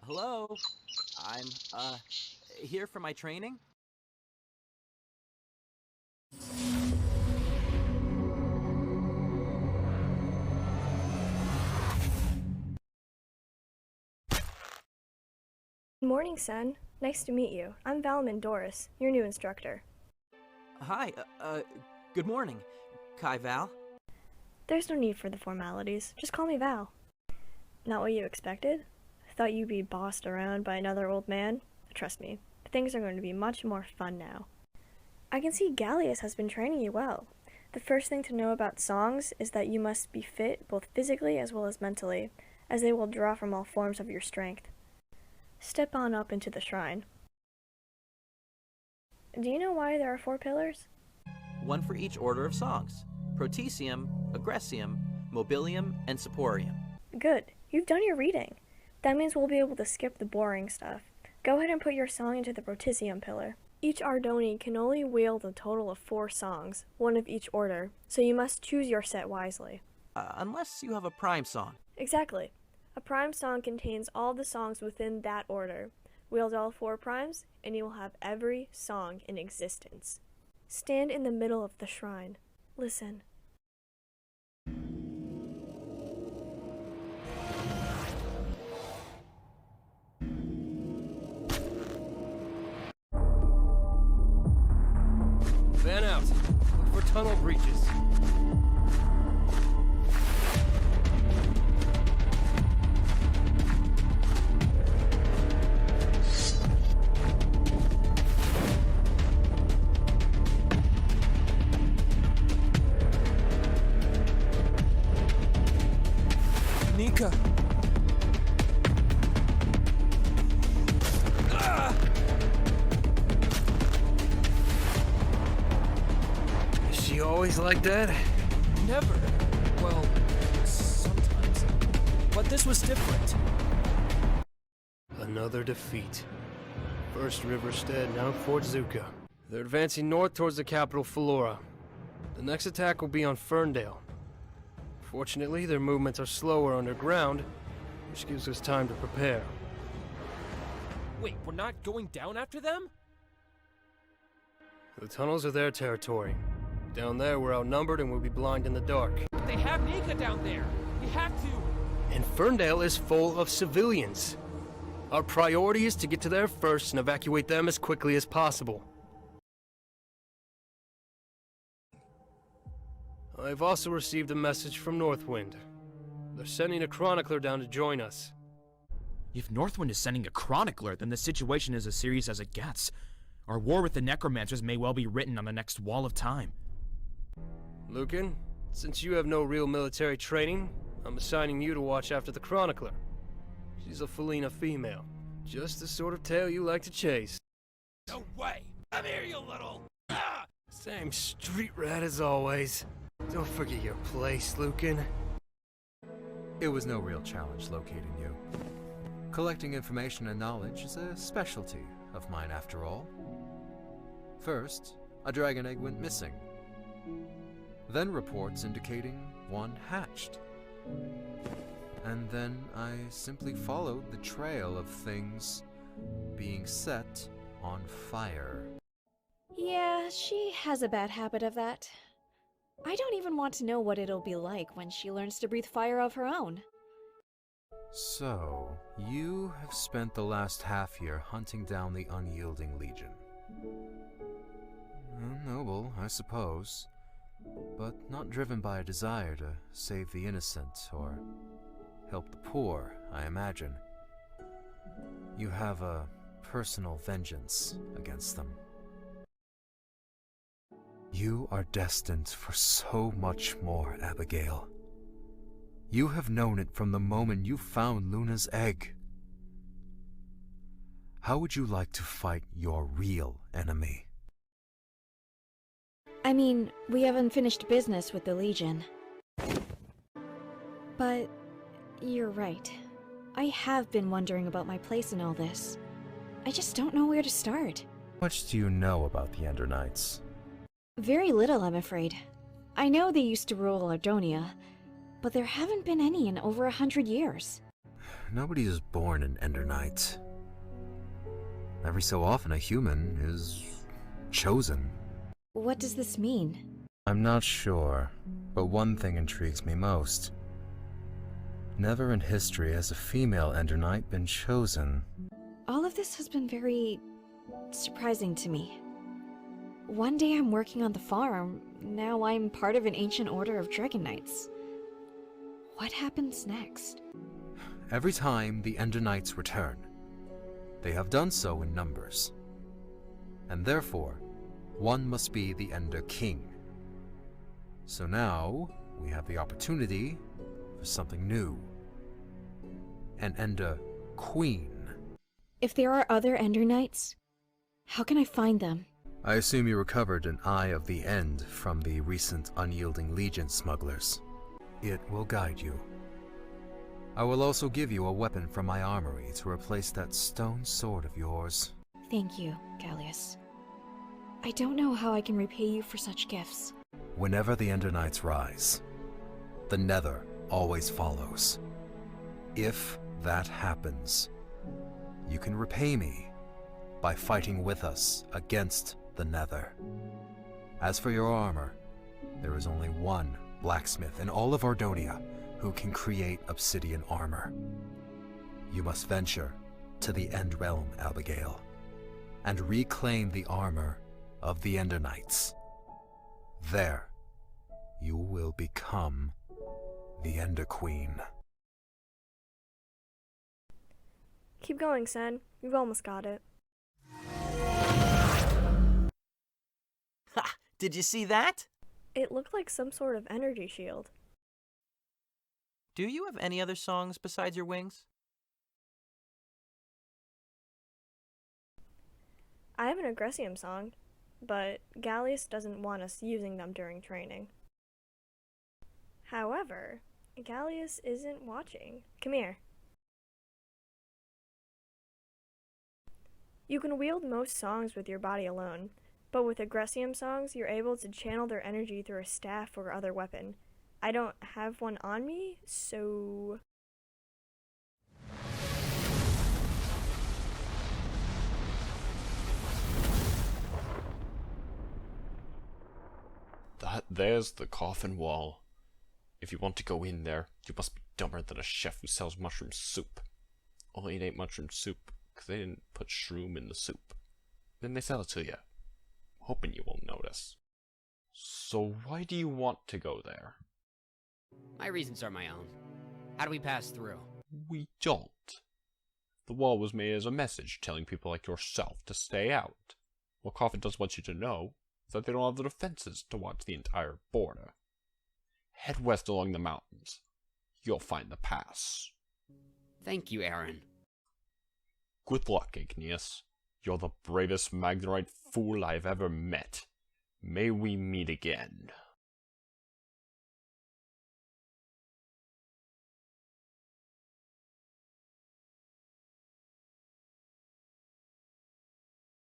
Hello? I'm, here for my training? Good morning, Senn. Nice to meet you. I'm Valman Doris, your new instructor. Hi, good morning. Kai Val? There's no need for the formalities. Just call me Val. Not what you expected? Thought you'd be bossed around by another old man? Trust me, things are going to be much more fun now. I can see Galleous has been training you well. The first thing to know about songs is that you must be fit both physically as well as mentally, as they will draw from all forms of your strength. Step on up into the shrine. Do you know why there are 4 pillars? One for each order of songs. Protesium, Aggressium, Mobilium, and Saporium. Good. You've done your reading. That means we'll be able to skip the boring stuff. Go ahead and put your song into the Protesium pillar. Each Ardoni can only wield a total of 4 songs, one of each order, so you must choose your set wisely. Unless you have a prime song. Exactly. A prime song contains all the songs within that order. Wield all 4 primes, and you will have every song in existence. Stand in the middle of the shrine. Listen. Fan out. Look for tunnel breaches. Niika! Is she always like that? Never. Well, sometimes. But this was different. Another defeat. First Riverstead, now Fort Zuka. They're advancing north towards the capital, Philora. The next attack will be on Ferndale. Fortunately, their movements are slower underground, which gives us time to prepare. Wait, we're not going down after them? The tunnels are their territory. Down there, we're outnumbered and we'll be blind in the dark. But they have Niika down there. We have to. And Ferndale is full of civilians. Our priority is to get to there first and evacuate them as quickly as possible. I've also received a message from Northwind. They're sending a chronicler down to join us. If Northwind is sending a chronicler, then the situation is as serious as it gets. Our war with the necromancers may well be written on the next wall of time. Lucan, since you have no real military training, I'm assigning you to watch after the chronicler. She's a Felina female. Just the sort of tale you like to chase. No way! Come here, you little... Ah! Same street rat as always. Don't forget your place, Lucan. It was no real challenge locating you. Collecting information and knowledge is a specialty of mine after all. First, a dragon egg went missing. Then reports indicating one hatched. And then I simply followed the trail of things being set on fire. Yeah, she has a bad habit of that. I don't even want to know what it'll be like when she learns to breathe fire of her own. So, you have spent the last half year hunting down the unyielding legion. Noble, I suppose, but not driven by a desire to save the innocent or help the poor, I imagine. You have a personal vengeance against them. You are destined for so much more, Abbigial. You have known it from the moment you found Luna's egg. How would you like to fight your real enemy? I mean, we have unfinished business with the Legion. But you're right. I have been wondering about my place in all this. I just don't know where to start. How much do you know about the Ender Knights? Very little, I'm afraid. I know they used to rule Ardonia, but there haven't been any in over 100 years. Nobody is born an Ender Knight. Every so often, a human is chosen. What does this mean? I'm not sure, but one thing intrigues me most. Never in history has a female Ender Knight been chosen. All of this has been very surprising to me. One day I'm working on the farm, now I'm part of an ancient order of Dragon Knights. What happens next? Every time the Ender Knights return, they have done so in numbers. And therefore, one must be the Ender King. So now, we have the opportunity for something new. An Ender Queen. If there are other Ender Knights, how can I find them? I assume you recovered an Eye of the End from the recent Unyielding Legion smugglers. It will guide you. I will also give you a weapon from my armory to replace that stone sword of yours. Thank you, Galleous. I don't know how I can repay you for such gifts. Whenever the Ender Knights rise, the Nether always follows. If that happens, you can repay me by fighting with us against the Nether. As for your armor, there is only one blacksmith in all of Ardonia who can create obsidian armor. You must venture to the End Realm, Abbigial, and reclaim the armor of the Ender Knights. There, you will become the Ender Queen. Keep going, Senn. You've almost got it. Ha! Did you see that? It looked like some sort of energy shield. Do you have any other songs besides your wings? I have an Aggressium song, but Galleous doesn't want us using them during training. However, Galleous isn't watching. Come here. You can wield most songs with your body alone, but with Aggressium songs, you're able to channel their energy through a staff or other weapon. I don't have one on me, so... There's the Karthen wall. If you want to go in there, you must be dumber than a chef who sells mushroom soup. Only it ain't mushroom soup, 'cause they didn't put shroom in the soup. Then they sell it to you, hoping you won't notice. So why do you want to go there? My reasons are my own. How do we pass through? We don't. The wall was made as a message telling people like yourself to stay out. What Karthen does want you to know is that they don't have the defenses to watch the entire border. Head west along the mountains. You'll find the pass. Thank you, Aren. Good luck, Igneous. You're the bravest Magnerite fool I've ever met. May we meet again.